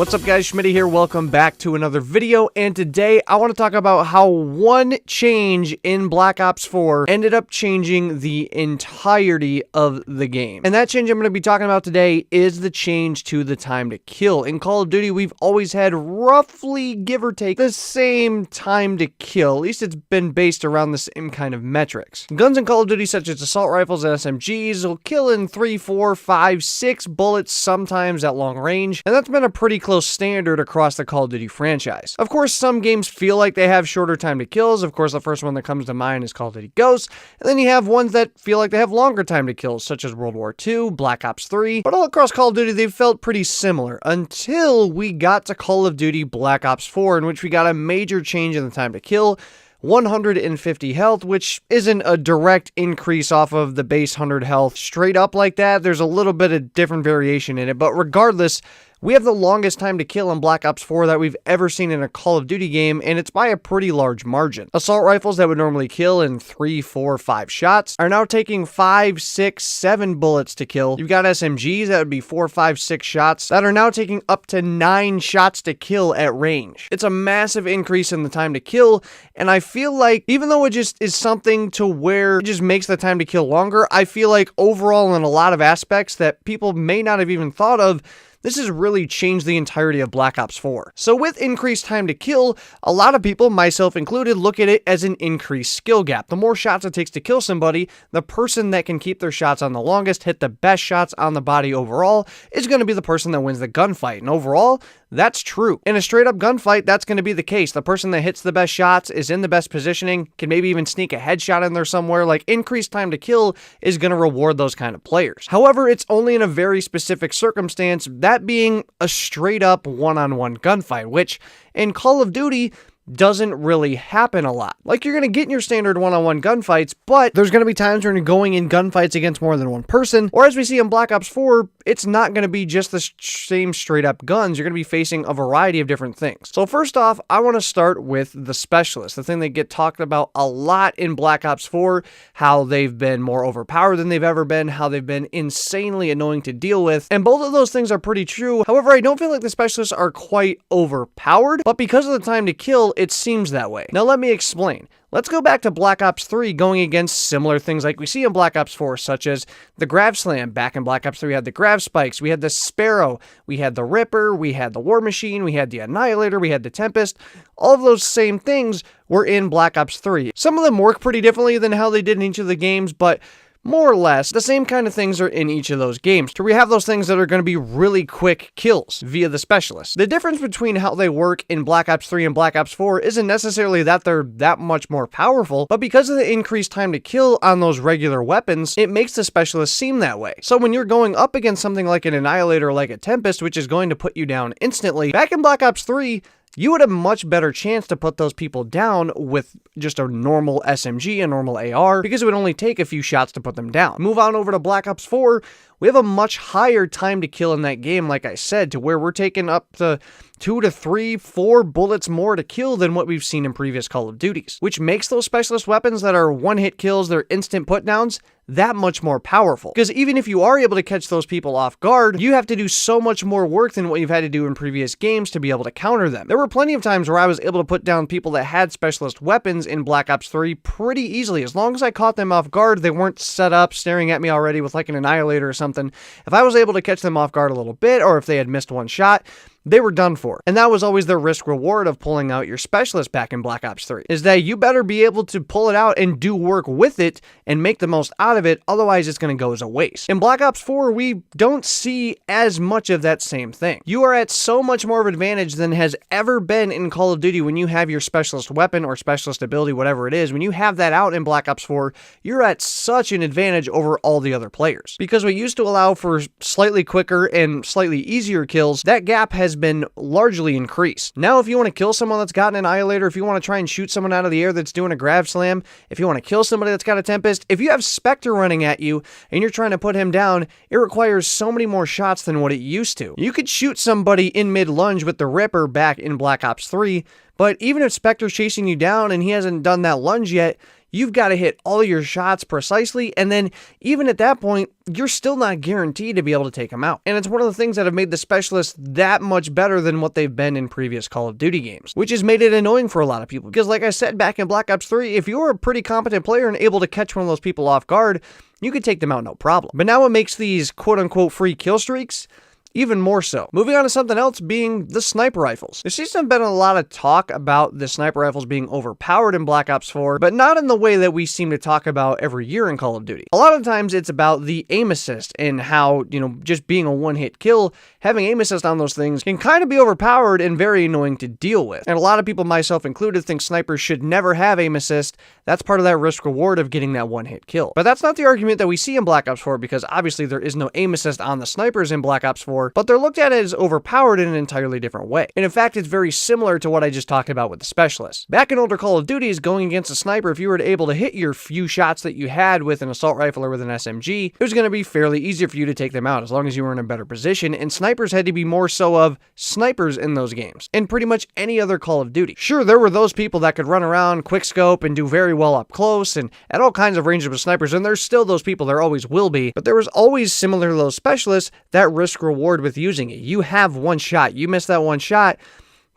What's up guys, Schmitty here, welcome back to another video, and today I want to talk about how one change in Black Ops 4 ended up changing the entirety of the game. And that change I'm going to be talking about today is the change to the time to kill. In Call of Duty, we've always had roughly, give or take, the same time to kill. At least it's been based around the same kind of metrics. Guns in Call of Duty such as assault rifles and SMGs will kill in 3, 4, 5, 6 bullets sometimes at long range, and that's been a pretty close standard across the Call of Duty franchise. Of course, some games feel like they have shorter time to kills. Of course, the first one that comes to mind is Call of Duty Ghosts, and then you have ones that feel like they have longer time to kills, such as World War II, Black Ops 3, but all across Call of Duty, they've felt pretty similar until we got to Call of Duty Black Ops 4, in which we got a major change in the time to kill. 150 health, which isn't a direct increase off of the base 100 health straight up like that. There's a little bit of different variation in it, but regardless, we have the longest time to kill in Black Ops 4 that we've ever seen in a Call of Duty game, and it's by a pretty large margin. Assault rifles that would normally kill in 3, 4, 5 shots are now taking 5, 6, 7 bullets to kill. You've got SMGs that would be 4, 5, 6 shots that are now taking up to 9 shots to kill at range. It's a massive increase in the time to kill, and I feel like even though it just is something to where it just makes the time to kill longer, I feel like overall in a lot of aspects that people may not have even thought of, this has really changed the entirety of Black Ops 4. So with increased time to kill, a lot of people, myself included, look at it as an increased skill gap. The more shots it takes to kill somebody, the person that can keep their shots on the longest, hit the best shots on the body overall, is going to be the person that wins the gunfight. And overall, that's true. In a straight up gunfight, that's going to be the case. The person that hits the best shots is in the best positioning, can maybe even sneak a headshot in there somewhere. Like, increased time to kill is going to reward those kind of players. However, it's only in a very specific circumstance, that being a straight up one-on-one gunfight, which in Call of Duty doesn't really happen a lot. Like, you're going to get in your standard one-on-one gunfights, but there's going to be times when you're going in gunfights against more than one person, or as we see in Black Ops 4, it's not going to be just the same straight-up guns. You're going to be facing a variety of different things. So first off, I want to start with the specialists, the thing that get talked about a lot in Black Ops 4, how they've been more overpowered than they've ever been, how they've been insanely annoying to deal with, and both of those things are pretty true. However, I don't feel like the specialists are quite overpowered, but because of the time to kill, it seems that way. Now let me explain. Let's go back to Black Ops 3 going against similar things like we see in Black Ops 4, such as the Grav Slam. Back in Black Ops 3, we had the Grav Spikes, we had the Sparrow, we had the Ripper, we had the War Machine, we had the Annihilator, we had the Tempest. All of those same things were in Black Ops 3. Some of them work pretty differently than how they did in each of the games, but more or less, the same kind of things are in each of those games. So we have those things that are going to be really quick kills via the specialists. The difference between how they work in Black Ops 3 and Black Ops 4 isn't necessarily that they're that much more powerful, but because of the increased time to kill on those regular weapons, it makes the specialists seem that way. So when you're going up against something like an Annihilator or like a Tempest, which is going to put you down instantly, back in Black Ops 3, you would have a much better chance to put those people down with just a normal SMG, a normal AR, because it would only take a few shots to put them down. Move on over to Black Ops 4, we have a much higher time to kill in that game, like I said, to where we're taking up to 2 to 3, 4 bullets more to kill than what we've seen in previous Call of Duties, which makes those specialist weapons that are one-hit kills, they're instant put-downs, that much more powerful. Because even if you are able to catch those people off guard, you have to do so much more work than what you've had to do in previous games to be able to counter them. There were plenty of times where I was able to put down people that had specialist weapons in Black Ops 3 pretty easily. As long as I caught them off guard, they weren't set up staring at me already with like an Annihilator or something. If I was able to catch them off guard a little bit, or if they had missed one shot, they were done for. And that was always the risk reward of pulling out your specialist back in Black Ops 3, is that you better be able to pull it out and do work with it and make the most out of it, otherwise it's going to go as a waste. In Black Ops 4, we don't see as much of that same thing. You are at so much more of an advantage than has ever been in Call of Duty when you have your specialist weapon or specialist ability, whatever it is. When you have that out in Black Ops 4, you're at such an advantage over all the other players. Because what used to allow for slightly quicker and slightly easier kills, that gap has been largely increased. Now, if you want to kill someone that's got an Annihilator, if you want to try and shoot someone out of the air that's doing a Grav Slam, if you want to kill somebody that's got a Tempest, if you have Spectre running at you and you're trying to put him down, it requires so many more shots than what it used to. You could shoot somebody in mid-lunge with the Ripper back in Black Ops 3, but even if Spectre's chasing you down and he hasn't done that lunge yet, you've got to hit all your shots precisely, and then even at that point, you're still not guaranteed to be able to take them out. And it's one of the things that have made the specialists that much better than what they've been in previous Call of Duty games, which has made it annoying for a lot of people. Because like I said back in Black Ops 3, if you were a pretty competent player and able to catch one of those people off guard, you could take them out no problem. But now it makes these quote-unquote free kill streaks even more so. Moving on to something else, being the sniper rifles. There seems to have been a lot of talk about the sniper rifles being overpowered in Black Ops 4, but not in the way that we seem to talk about every year in Call of Duty. A lot of times it's about the aim assist and how, just being a one-hit kill, having aim assist on those things can kind of be overpowered and very annoying to deal with. And a lot of people, myself included, think snipers should never have aim assist. That's part of that risk reward of getting that one-hit kill. But that's not the argument that we see in Black Ops 4, because obviously there is no aim assist on the snipers in Black Ops 4, but they're looked at as overpowered in an entirely different way. And in fact, it's very similar to what I just talked about with the specialists. Back in older Call of Duties, going against a sniper, if you were able to hit your few shots that you had with an assault rifle or with an SMG, it was going to be fairly easy for you to take them out as long as you were in a better position, and snipers had to be more so of snipers in those games, in pretty much any other Call of Duty. Sure, there were those people that could run around, quickscope, and do very well up close, and at all kinds of ranges with snipers, and there's still those people, there always will be, but there was always, similar to those specialists, that risk reward with using it. You have one shot. You miss that one shot,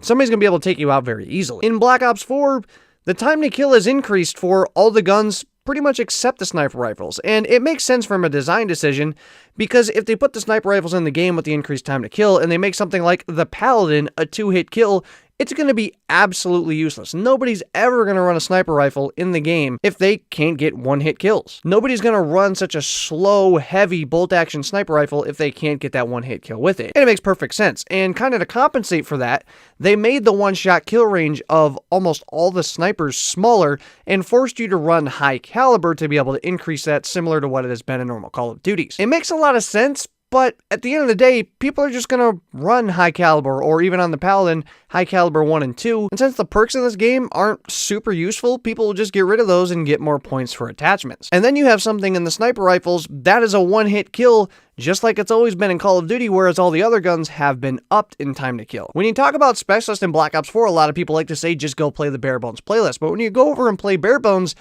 somebody's going to be able to take you out very easily. In Black Ops 4, the time to kill has increased for all the guns pretty much except the sniper rifles, and it makes sense from a design decision, because if they put the sniper rifles in the game with the increased time to kill, and they make something like the Paladin a 2-hit kill, it's going to be absolutely useless. Nobody's ever going to run a sniper rifle in the game if they can't get one-hit kills. Nobody's going to run such a slow, heavy bolt-action sniper rifle if they can't get that one-hit kill with it. And it makes perfect sense. And kind of to compensate for that, they made the one-shot kill range of almost all the snipers smaller and forced you to run high caliber to be able to increase that, similar to what it has been in normal Call of Duties. It makes a lot of sense, but at the end of the day, people are just going to run high caliber, or even on the Paladin, high caliber 1 and 2. And since the perks in this game aren't super useful, people will just get rid of those and get more points for attachments. And then you have something in the sniper rifles that is a one-hit kill, just like it's always been in Call of Duty, whereas all the other guns have been upped in time to kill. When you talk about specialists in Black Ops 4, a lot of people like to say just go play the Bare Bones playlist. But when you go over and play Bare Bones,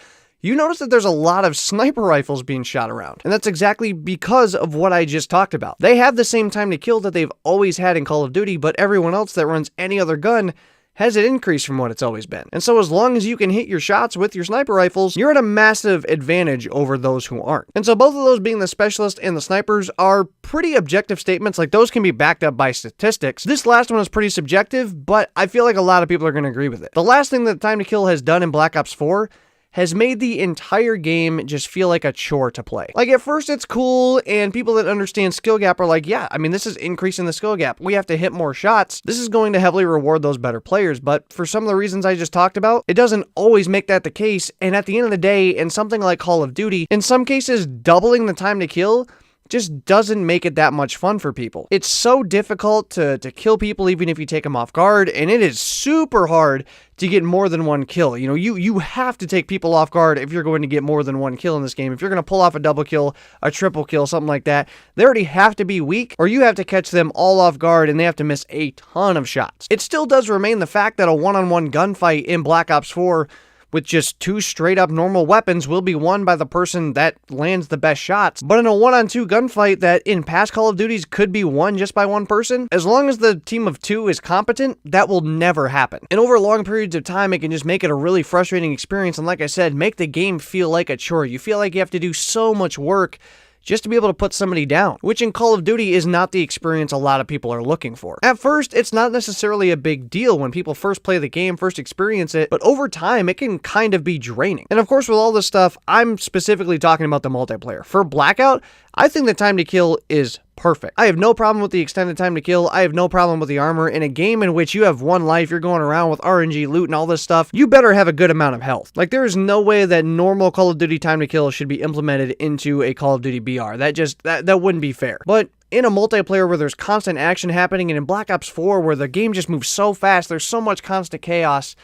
you notice that there's a lot of sniper rifles being shot around. And that's exactly because of what I just talked about. They have the same time to kill that they've always had in Call of Duty, but everyone else that runs any other gun has it increased from what it's always been. And so as long as you can hit your shots with your sniper rifles, you're at a massive advantage over those who aren't. And so both of those, being the specialist and the snipers, are pretty objective statements. Like, those can be backed up by statistics. This last one is pretty subjective, but I feel like a lot of people are going to agree with it. The last thing that time to kill has done in Black Ops 4 has made the entire game just feel like a chore to play. Like, at first it's cool, and people that understand skill gap are like, yeah, I mean, this is increasing the skill gap. We have to hit more shots. This is going to heavily reward those better players, but for some of the reasons I just talked about, it doesn't always make that the case, and at the end of the day, in something like Call of Duty, in some cases, doubling the time to kill just doesn't make it that much fun for people. It's so difficult to kill people even if you take them off guard, and it is super hard to get more than one kill. You know, you have to take people off guard if you're going to get more than one kill in this game. If you're going to pull off a double kill, a triple kill, something like that, they already have to be weak, or you have to catch them all off guard and they have to miss a ton of shots. It still does remain the fact that a one-on-one gunfight in Black Ops 4 with just two straight up normal weapons will be won by the person that lands the best shots. But in a 1-on-2 gunfight that in past Call of Duties could be won just by one person, as long as the team of two is competent, that will never happen. And over long periods of time, it can just make it a really frustrating experience, and like I said, make the game feel like a chore. You feel like you have to do so much work just to be able to put somebody down, which in Call of Duty is not the experience a lot of people are looking for. At first, it's not necessarily a big deal when people first play the game, first experience it, but over time, it can kind of be draining. And of course, with all this stuff, I'm specifically talking about the multiplayer. For Blackout, I think the time to kill is perfect. I have no problem with the extended time to kill. I have no problem with the armor. In a game in which you have one life, you're going around with RNG loot and all this stuff, you better have a good amount of health. Like, there is no way that normal Call of Duty time to kill should be implemented into a Call of Duty BR. That wouldn't be fair. But in a multiplayer where there's constant action happening, and in Black Ops 4 where the game just moves so fast, there's so much constant chaos,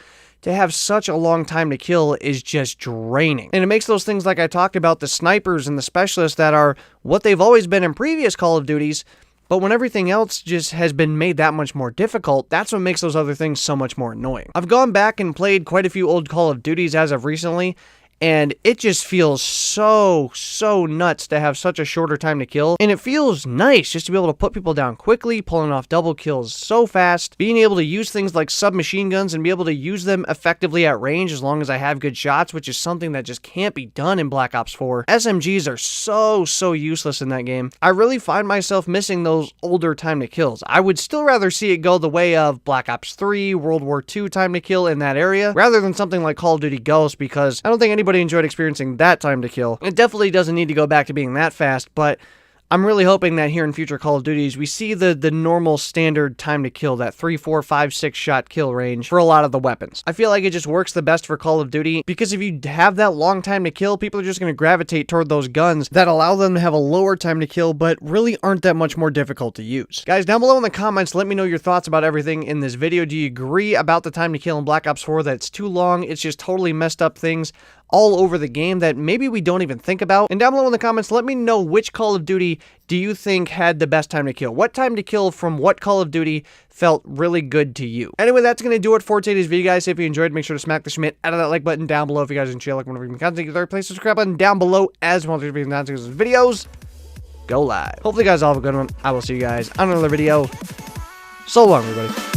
to have such a long time to kill is just draining. And it makes those things like I talked about, the snipers and the specialists, that are what they've always been in previous Call of Duties, but when everything else just has been made that much more difficult, that's what makes those other things so much more annoying. I've gone back and played quite a few old Call of Duties as of recently, and it just feels so nuts to have such a shorter time to kill, and it feels nice just to be able to put people down quickly, pulling off double kills so fast, being able to use things like submachine guns and be able to use them effectively at range as long as I have good shots, which is something that just can't be done in Black Ops 4. SMGs are so useless in that game. I really find myself missing those older time to kills. I would still rather see it go the way of Black Ops 3, World War II time to kill in that area, rather than something like Call of Duty Ghosts, because I don't think anybody enjoyed experiencing that time to kill. It definitely doesn't need to go back to being that fast, but I'm really hoping that here in future Call of Duties, we see the normal standard time to kill, that 3, 4, 5, 6 shot kill range for a lot of the weapons. I feel like it just works the best for Call of Duty, because if you have that long time to kill, people are just going to gravitate toward those guns that allow them to have a lower time to kill, but really aren't that much more difficult to use. Guys, down below in the comments, let me know your thoughts about everything in this video. Do you agree about the time to kill in Black Ops 4, that it's too long, it's just totally messed up things all over the game that maybe we don't even think about? And down below in the comments, let me know which Call of Duty do you think had the best time to kill? What time to kill from what Call of Duty felt really good to you? Anyway, that's going to do it for today's video, guys. If you enjoyed, make sure to smack the schmidt out of that like button down below. If you guys enjoy, like whenever you content, the third place subscribe button down below as well as your videos. Go live. Hopefully, you guys all have a good one. I will see you guys on another video. So long, everybody.